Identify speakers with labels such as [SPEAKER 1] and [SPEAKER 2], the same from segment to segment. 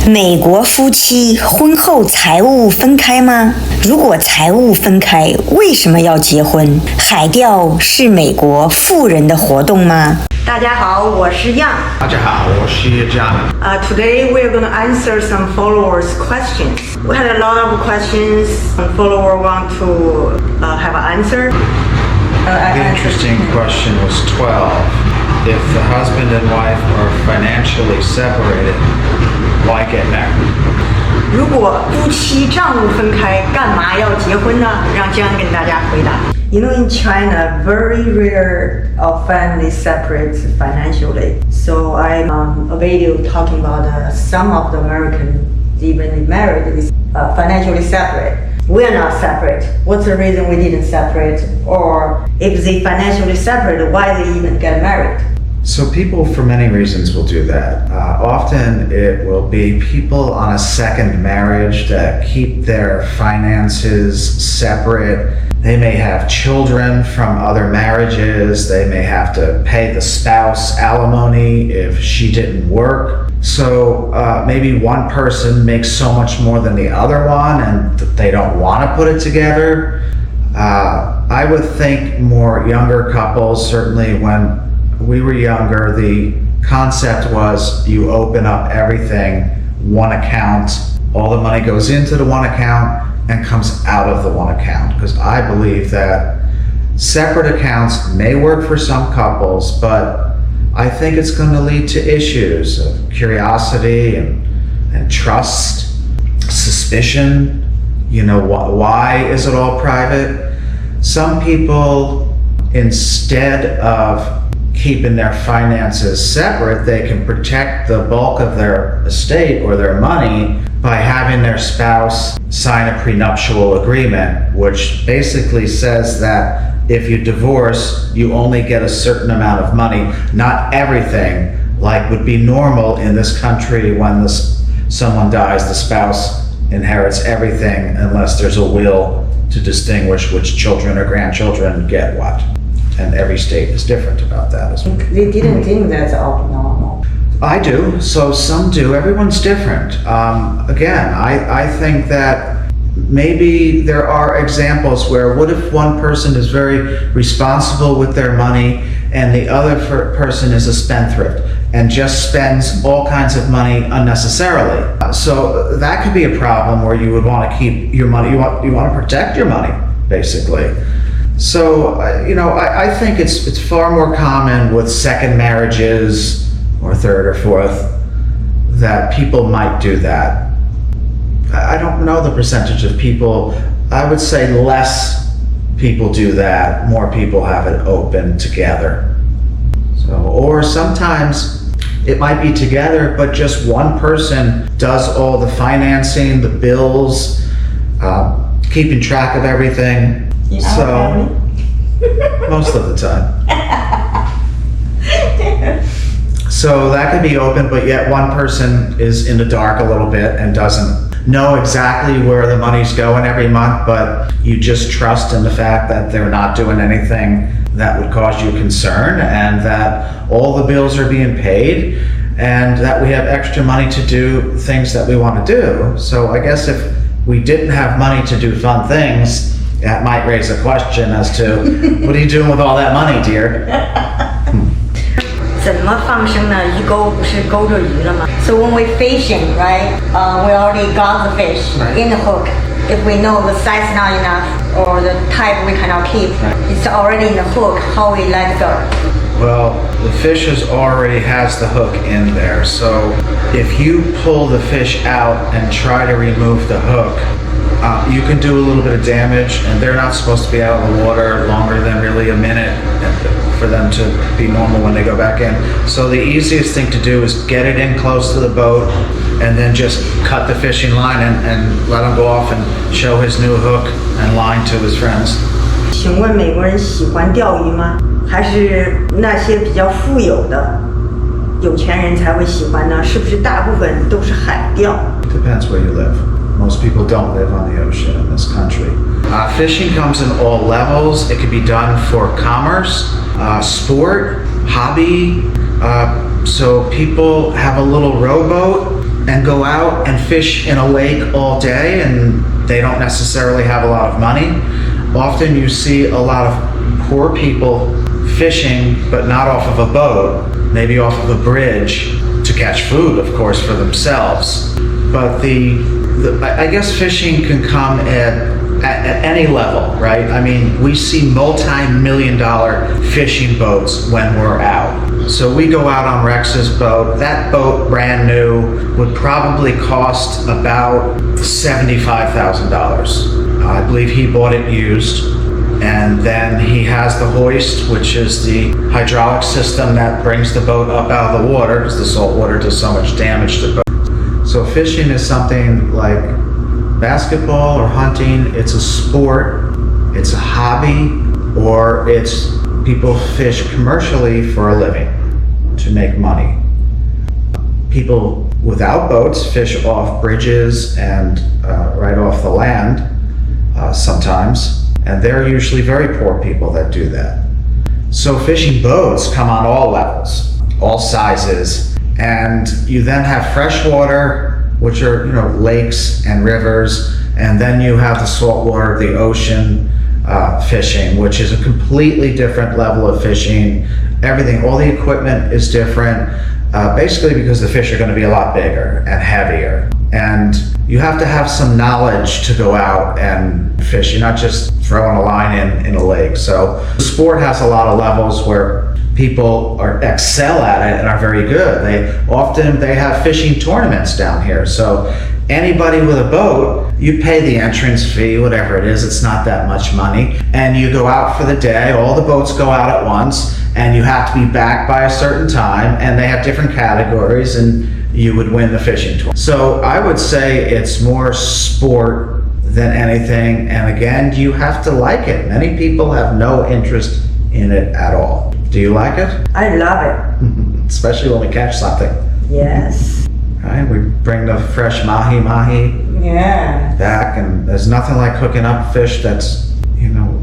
[SPEAKER 1] 美国夫妻婚后财务分开吗？如果财务分开，为什么要结婚？海钓是美国富人的活动吗？大家好，我是young。
[SPEAKER 2] 大家好，我是young。
[SPEAKER 3] Today we are going to answer some followers' questions. We had a lot of questions. Some follower want to have an answer.
[SPEAKER 2] The interesting question was 12. If the husband and wife are financially separated, why get married?
[SPEAKER 3] 如果夫妻账务分开，干嘛要结婚呢？让江恩跟大家回答。You know, in China, very rare of families separate financially. So I'm a video talking about some of the Americans, even married, is financially separate. We are not separate. What's the reason we didn't separate? Or if they financially separate, why they even get married?
[SPEAKER 2] So people, for many reasons, will do that. Often it will be people on a second marriage that keep their finances separate. They may have children from other marriages. They may have to pay the spouse alimony if she didn't work. So maybe one person makes so much more than the other one and they don't want to put it together. I would think more younger couples, certainly when we were younger, the concept was you open up everything, one account, all the money goes into the one account and comes out of the one account. Because I believe that separate accounts may work for some couples, but I think it's going to lead to issues of curiosity and trust, suspicion. You know, why is it all private? Some people, instead of keeping their finances separate, they can protect the bulk of their estate or their money by having their spouse sign a prenuptial agreement, which basically says that if you divorce, you only get a certain amount of money, not everything, like would be normal in this country when someone dies, the spouse inherits everything unless there's a will to distinguish which children or grandchildren get what. And every state is different about that as well.
[SPEAKER 3] They didn't think that's abnormal.
[SPEAKER 2] I do, so some do. Everyone's different. Again, I think that maybe there are examples where what if one person is very responsible with their money and the other person is a spendthrift and just spends all kinds of money unnecessarily. So that could be a problem where you would want to keep your money, you want to protect your money, basically. So, you know, I think it's far more common with second marriages or third or fourth that people might do that. I don't know the percentage of people. I would say less people do that. More people have it open together. So, or sometimes it might be together, but just one person does all the financing, the bills, keeping track of everything. So, most of the time. So that could be open, but yet one person is in the dark a little bit and doesn't know exactly where the money's going every month, but you just trust in the fact that they're not doing anything that would cause you concern and that all the bills are being paid and that we have extra money to do things that we want to do. So I guess if we didn't have money to do fun things, that might raise a question as to what are you doing with all that money, dear?
[SPEAKER 3] 怎么放生呢？鱼钩不是勾着鱼了吗？ So when we fishing, right? We already got the fish in the hook. If we know the size not enough or the type we cannot keep, it's already in the hook. How we let go?
[SPEAKER 2] Well, the fish already has the hook in there. So if you pull the fish out and try to remove the hook, you can do a little bit of damage, and they're not supposed to be out of the water longer than really a minute for them to be normal when they go back in. So the easiest thing to do is get it in close to the boat and then just cut the fishing line and let him go off and show his new hook and line to his friends.
[SPEAKER 3] 请问美国人喜欢钓鱼吗？还是那些比较富有的有钱人才会喜欢呢？是不是大部分都是海钓？
[SPEAKER 2] Depends where you live. Most people don't live on the ocean in this country. Fishing comes in all levels. It can be done for commerce, sport, hobby. So people have a little rowboat and go out and fish in a lake all day, and they don't necessarily have a lot of money. Often you see a lot of poor people fishing, but not off of a boat, maybe off of a bridge to catch food, of course, for themselves. But I guess fishing can come at any level, right? I mean, we see multi-million-dollar fishing boats when we're out. So we go out on Rex's boat. That boat, brand new, would probably cost about $75,000. I believe he bought it used. And then he has the hoist, which is the hydraulic system that brings the boat up out of the water because the salt water does so much damage to boats. So fishing is something like basketball or hunting. It's a sport, it's a hobby, or it's people fish commercially for a living to make money. People without boats fish off bridges and right off the land sometimes. And they're usually very poor people that do that. So fishing boats come on all levels, all sizes, and you then have freshwater, which are lakes and rivers, and then you have the saltwater, the ocean fishing, which is a completely different level of fishing. Everything, all the equipment is different, basically because the fish are going to be a lot bigger and heavier. And you have to have some knowledge to go out and fish. You're not just throwing a line in a lake. So the sport has a lot of levels where people excel at it and are very good. They have fishing tournaments down here. So anybody with a boat, you pay the entrance fee, whatever it is, it's not that much money. And you go out for the day, all the boats go out at once, and you have to be back by a certain time, and they have different categories, and you would win the fishing tour. So I would say it's more sport than anything. And again, you have to like it. Many people have no interest in it at all. Do you like it?
[SPEAKER 3] I love it.
[SPEAKER 2] Especially when we catch something.
[SPEAKER 3] Yes.
[SPEAKER 2] Right? We bring the fresh mahi back, and there's nothing like hooking up fish that's,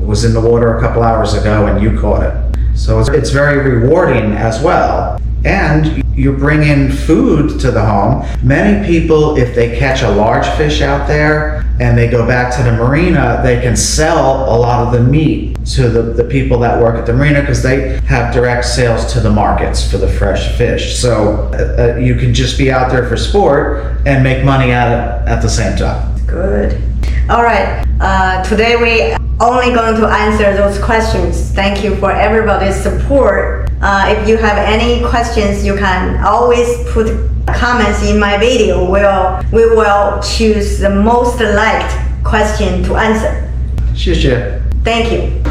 [SPEAKER 2] was in the water a couple hours ago and you caught it. So it's very rewarding as well. And you bring in food to the home. Many people, if they catch a large fish out there and they go back to the marina, they can sell a lot of the meat to the people that work at the marina because they have direct sales to the markets for the fresh fish. So you can just be out there for sport and make money at it at the same time.
[SPEAKER 3] Good. All right. Today we only going to answer those questions. Thank you for everybody's support. If you have any questions, you can always put comments in my video. We will choose the most liked question to answer.
[SPEAKER 2] 谢谢。
[SPEAKER 3] Thank you.